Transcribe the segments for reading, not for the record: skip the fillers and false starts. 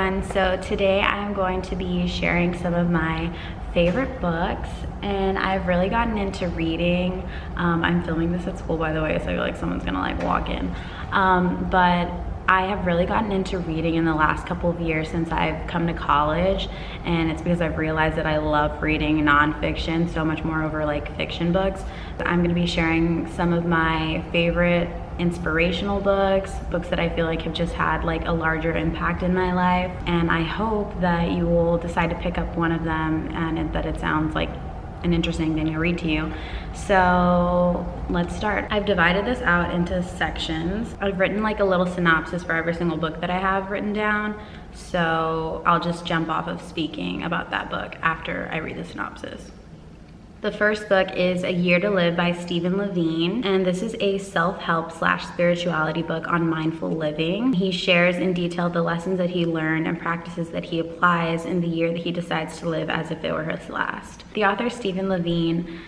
everyone. So today I'm going to be sharing some of my favorite books, and I've really gotten into reading. I'm filming this at school, by the way, so I feel like someone's gonna like walk in. But I have really gotten into reading in the last couple of years since I've come to college, and it's because I've realized that I love reading nonfiction so much more over like fiction books. I'm gonna be sharing some of my favorite inspirational books that I feel like have just had like a larger impact in my life, and I hope that you will decide to pick up one of them and that it sounds like an interesting thing to read to you. So let's start. I've divided this out into sections. I've written like a little synopsis for every single book that I have written down, so I'll just jump off of speaking about that book after I read the synopsis. The first book is A Year to Live by Stephen Levine, and this is a self-help / spirituality book on mindful living. He shares in detail the lessons that he learned and practices that he applies in the year that he decides to live as if it were his last. The author, Stephen Levine,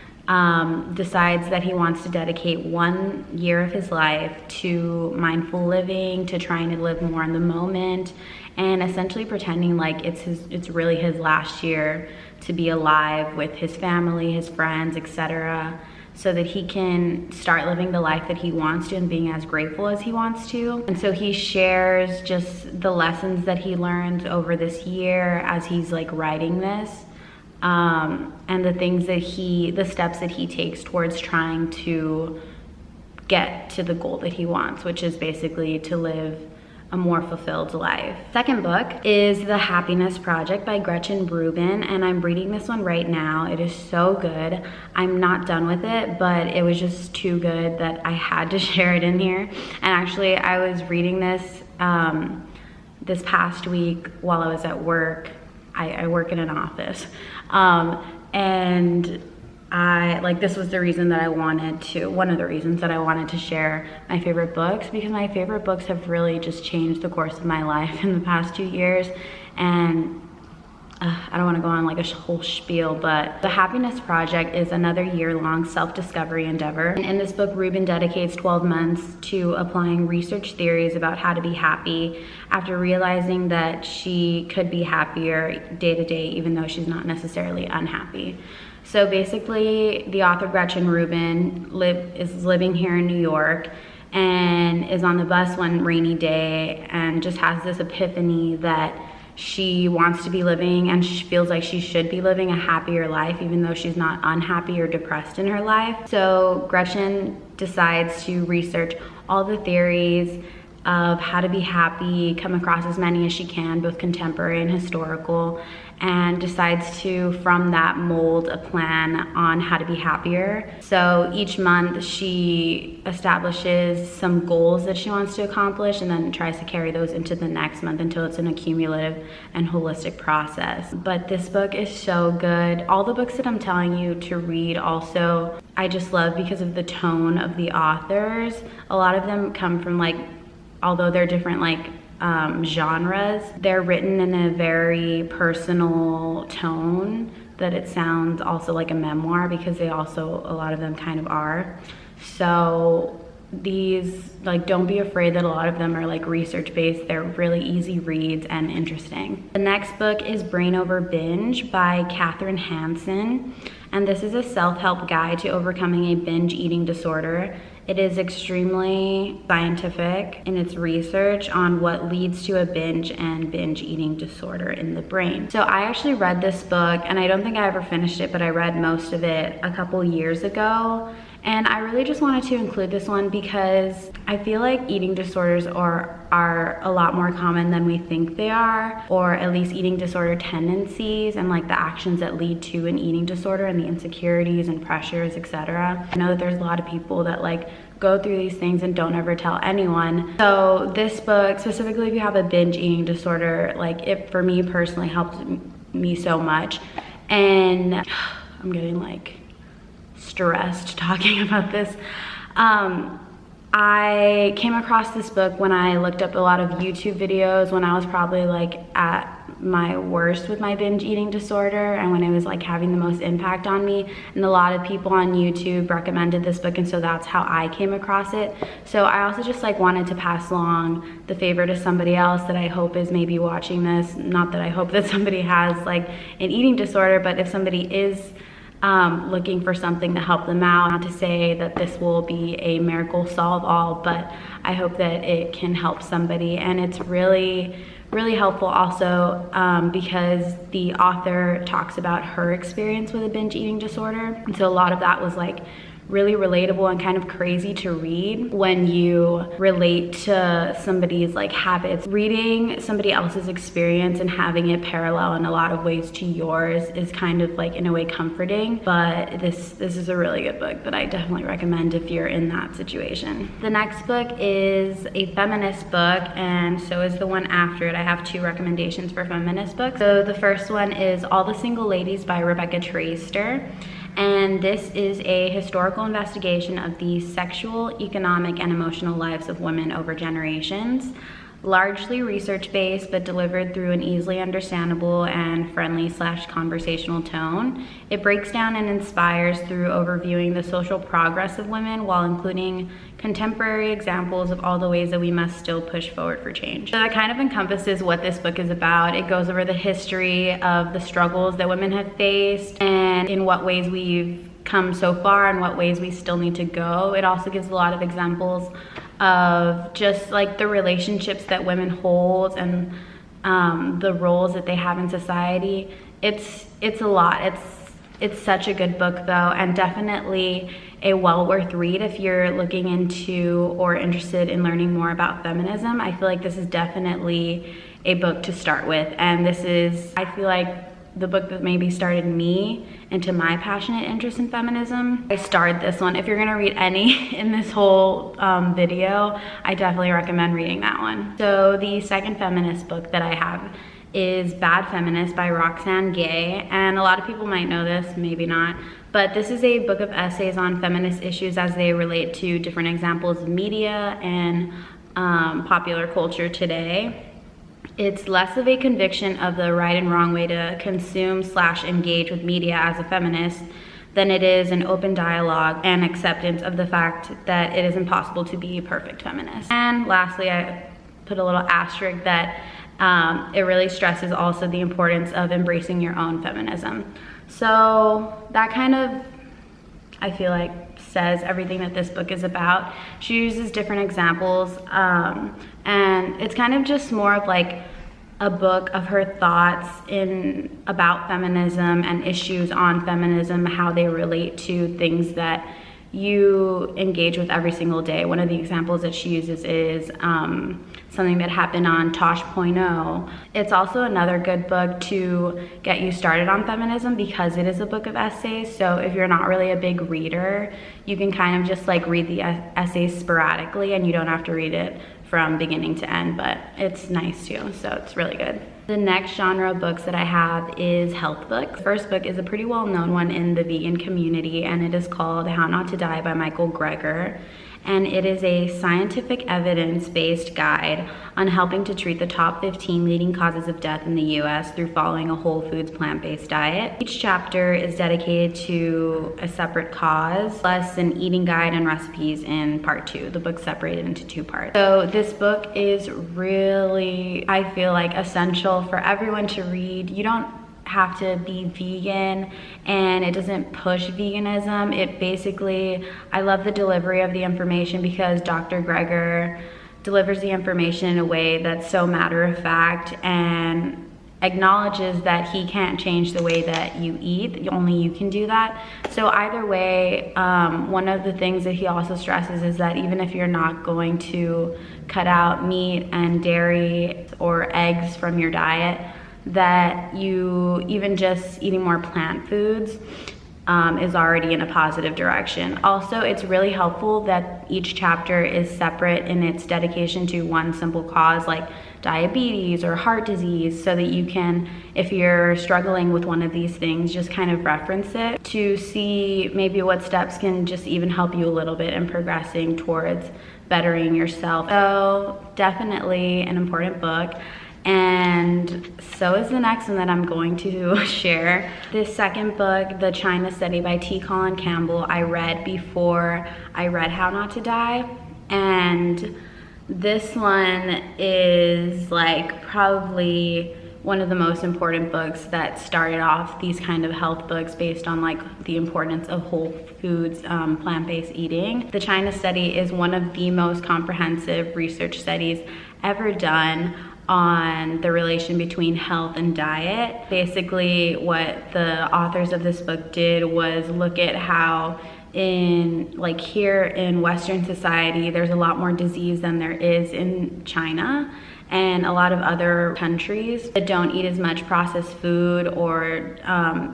decides that he wants to dedicate 1 year of his life to mindful living, to trying to live more in the moment, and essentially pretending like it's really his last year to be alive with his family, his friends, etc., so that he can start living the life that he wants to and being as grateful as he wants to. And so he shares just the lessons that he learned over this year as he's like writing this, and the things that the steps that he takes towards trying to get to the goal that he wants, which is basically to live a more fulfilled life. Second book is The Happiness Project by Gretchen Rubin, and I'm reading this one right now. It is so good. I'm not done with it, but it was just too good that I had to share it in here. And actually, I was reading this this past week while I was at work. I work in an office, and this was the reason that one of the reasons that I wanted to share my favorite books, because my favorite books have really just changed the course of my life in the past 2 years. And I don't want to go on like a whole spiel, but The Happiness Project is another year-long self-discovery endeavor. And in this book, Rubin dedicates 12 months to applying research theories about how to be happy after realizing that she could be happier day to day, even though she's not necessarily unhappy. So basically, the author Gretchen Rubin is living here in New York and is on the bus one rainy day and just has this epiphany that she wants to be living, and she feels like she should be living a happier life even though she's not unhappy or depressed in her life. So Gretchen decides to research all the theories of how to be happy, come across as many as she can, both contemporary and historical, and decides to, from that, mold a plan on how to be happier. So each month she establishes some goals that she wants to accomplish and then tries to carry those into the next month until it's an accumulative and holistic process. But this book is so good. All the books that I'm telling you to read also, I just love because of the tone of the authors. A lot of them come from although they're different genres, they're written in a very personal tone that it sounds also like a memoir, because a lot of them kind of are. So these, don't be afraid that a lot of them are research based. They're really easy reads and interesting. The next book is Brain Over Binge by Katherine Hanson, and this is a self-help guide to overcoming a binge eating disorder. It is extremely scientific in its research on what leads to a binge and binge eating disorder in the brain. So I actually read this book, and I don't think I ever finished it, but I read most of it a couple years ago. And I really just wanted to include this one because I feel like eating disorders are a lot more common than we think they are, or at least eating disorder tendencies and the actions that lead to an eating disorder and the insecurities and pressures, etc. I know that there's a lot of people that go through these things and don't ever tell anyone. So this book, specifically if you have a binge eating disorder, it for me personally helped me so much. And I'm getting stressed talking about this. I came across this book when I looked up a lot of YouTube videos when I was probably like at my worst with my binge eating disorder and when it was like having the most impact on me, and a lot of people on YouTube recommended this book, and so that's how I came across it. So I also just like wanted to pass along the favor to somebody else that I hope is maybe watching this. Not that I hope that somebody has like an eating disorder, but if somebody is looking for something to help them out, not to say that this will be a miracle solve all, but I hope that it can help somebody. And it's really helpful also because the author talks about her experience with a binge eating disorder, and so a lot of that was like really relatable and kind of crazy to read when you relate to somebody's like habits. Reading somebody else's experience and having it parallel in a lot of ways to yours is kind of like in a way comforting, but this is a really good book that I definitely recommend if you're in that situation. The next book is a feminist book, and so is the one after it. I have 2 recommendations for feminist books. So the first one is All the Single Ladies by Rebecca Traister. And this is a historical investigation of the sexual, economic, and emotional lives of women over generations. Largely research-based, but delivered through an easily understandable and friendly/conversational tone. It breaks down and inspires through overviewing the social progress of women while including contemporary examples of all the ways that we must still push forward for change. So that kind of encompasses what this book is about. It goes over the history of the struggles that women have faced and in what ways we've come so far and what ways we still need to go. It also gives a lot of examples of just like the relationships that women hold and the roles that they have in society. It's a lot. It's such a good book though, and definitely a well worth read if you're looking into or interested in learning more about feminism. I feel like this is definitely a book to start with, and this is, I feel like, the book that maybe started me into my passionate interest in feminism. I starred this one. If you're gonna read any in this whole video, I definitely recommend reading that one. So the second feminist book that I have is Bad Feminist by Roxane Gay, and a lot of people might know this, maybe not, but this is a book of essays on feminist issues as they relate to different examples of media and popular culture today. It's less of a conviction of the right and wrong way to consume/engage with media as a feminist than it is an open dialogue and acceptance of the fact that it is impossible to be a perfect feminist. And lastly, I put a little asterisk that it really stresses also the importance of embracing your own feminism. So that kind of, I feel like, says everything that this book is about. She uses different examples, and it's kind of just more of like a book of her thoughts about feminism and issues on feminism, how they relate to things that you engage with every single day. One of the examples that she uses is something that happened on Tosh.0. It's also another good book to get you started on feminism because it is a book of essays. So if you're not really a big reader, you can kind of just like read the essays sporadically and you don't have to read it from beginning to end, but it's nice too, so it's really good. The next genre of books that I have is health books. The first book is a pretty well-known one in the vegan community, and it is called How Not to Die by Michael Greger. And it is a scientific evidence-based guide on helping to treat the top 15 leading causes of death in the US through following a whole foods plant-based diet. Each chapter is dedicated to a separate cause, plus an eating guide and recipes in part 2. The book's separated into 2 parts. So this book is really, I feel like, essential for everyone to read. You don't have to be vegan, and it doesn't push veganism. It basically, I love the delivery of the information because Dr. Greger delivers the information in a way that's so matter of fact and acknowledges that he can't change the way that you eat, only you can do that. So either way, one of the things that he also stresses is that even if you're not going to cut out meat and dairy or eggs from your diet, that you even just eating more plant foods is already in a positive direction. Also, it's really helpful that each chapter is separate in its dedication to one simple cause like diabetes or heart disease, so that you can, if you're struggling with one of these things, just kind of reference it to see maybe what steps can just even help you a little bit in progressing towards bettering yourself. So definitely an important book. And so is the next one that I'm going to share. This second book, The China Study by T. Colin Campbell, I read before I read How Not to Die. And this one is like probably one of the most important books that started off these kind of health books based on like the importance of whole foods, plant-based eating. The China Study is one of the most comprehensive research studies ever done on the relation between health and diet. Basically, what the authors of this book did was look at how here in Western society, there's a lot more disease than there is in China and a lot of other countries that don't eat as much processed food or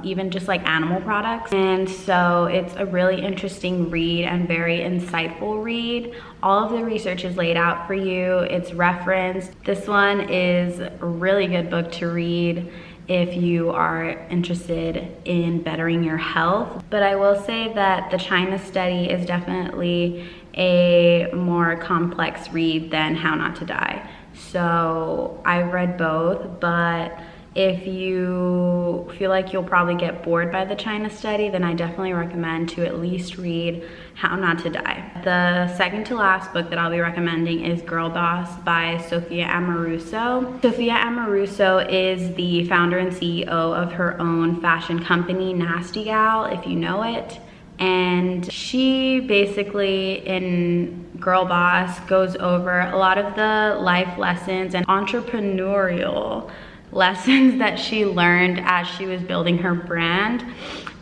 even just like animal products. And so it's a really interesting read and very insightful read. All of the research is laid out for you. It's referenced. This one is a really good book to read if you are interested in bettering your health. But I will say that the China Study is definitely a more complex read than How Not to Die. So I've read both, but if you feel like you'll probably get bored by the China Study, then I definitely recommend to at least read How Not to Die. The second to last book that I'll be recommending is Girl Boss by Sophia Amoruso. Sophia Amoruso is the founder and CEO of her own fashion company, Nasty Gal, if you know it. And she basically, in Girl Boss, goes over a lot of the life lessons and entrepreneurial lessons that she learned as she was building her brand.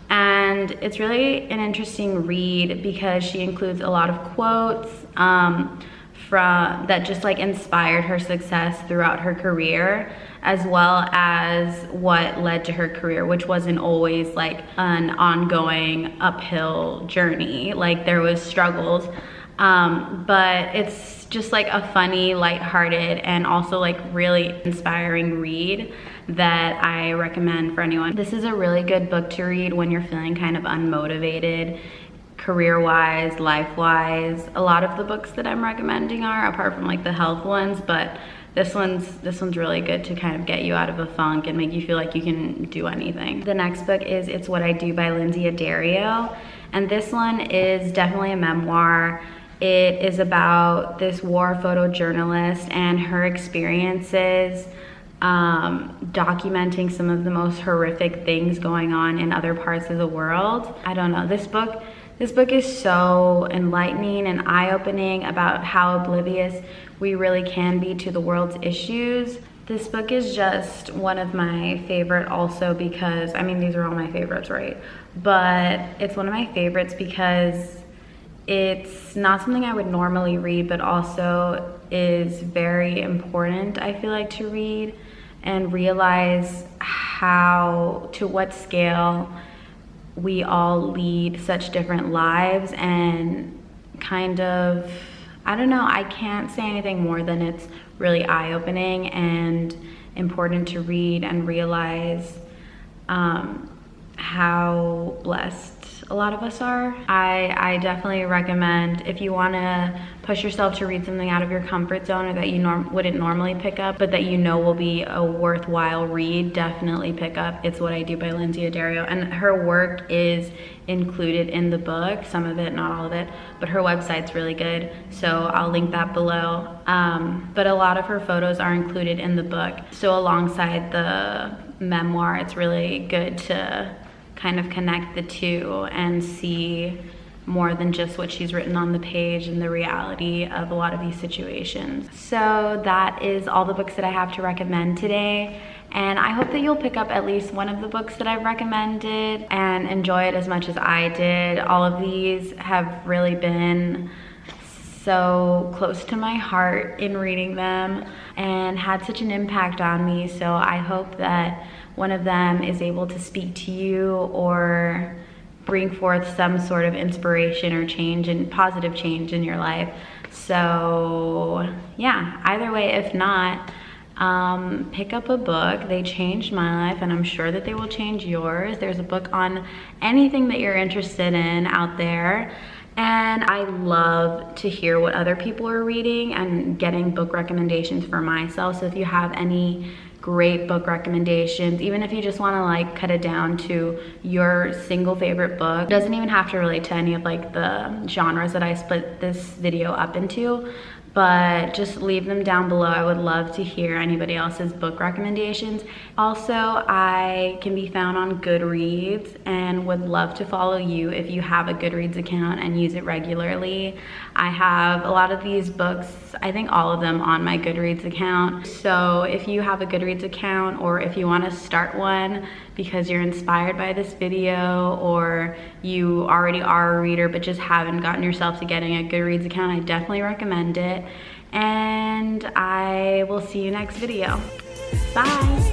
And it's really an interesting read because she includes a lot of quotes that just like inspired her success throughout her career, as well as what led to her career, which wasn't always like an ongoing uphill journey. Like there was struggles, but it's just like a funny, lighthearted, and also like really inspiring read that I recommend for anyone. This is a really good book to read when you're feeling kind of unmotivated, career-wise, life-wise. A lot of the books that I'm recommending are, apart from like the health ones, but this one's really good to kind of get you out of a funk and make you feel like you can do anything. The next book is It's What I Do by Lynsey Addario, and this one is definitely a memoir. It is about this war photojournalist and her experiences documenting some of the most horrific things going on in other parts of the world. I don't know, this book is so enlightening and eye-opening about how oblivious we really can be to the world's issues. This book is just one of my favorite also because, I mean, these are all my favorites, right? But it's one of my favorites because it's not something I would normally read, but also is very important, I feel like, to read and realize how, to what scale we all lead such different lives, and kind of, I don't know, I can't say anything more than it's really eye-opening and important to read and realize how blessed a lot of us are. I definitely recommend, if you want to push yourself to read something out of your comfort zone or that you wouldn't normally pick up, but that you know will be a worthwhile read, definitely pick up It's What I Do by Lynsey Addario. And her work is included in the book, some of it, not all of it, but her website's really good, so I'll link that below. But a lot of her photos are included in the book, so alongside the memoir, it's really good to kind of connect the two and see more than just what she's written on the page and the reality of a lot of these situations. So that is all the books that I have to recommend today, and I hope that you'll pick up at least one of the books that I've recommended and enjoy it as much as I did. All of these have really been so close to my heart in reading them and had such an impact on me, so I hope that one of them is able to speak to you or bring forth some sort of inspiration or change and positive change in your life. So yeah, either way, if not, pick up a book. They changed my life, and I'm sure that they will change yours. There's a book on anything that you're interested in out there, And I love to hear what other people are reading and getting book recommendations for myself. So if you have any great book recommendations, even if you just want to like cut it down to your single favorite book, it doesn't even have to relate to any of like the genres that I split this video up into, but just leave them down below. I would love to hear anybody else's book recommendations. Also, I can be found on GoodReads and would love to follow you if you have a GoodReads account and use it regularly. I have a lot of these books, I think all of them, on my GoodReads account. So if you have a GoodReads account, or if you want to start one because you're inspired by this video, or you already are a reader but just haven't gotten yourself to getting a GoodReads account, I definitely recommend it. And I will see you next video. Bye.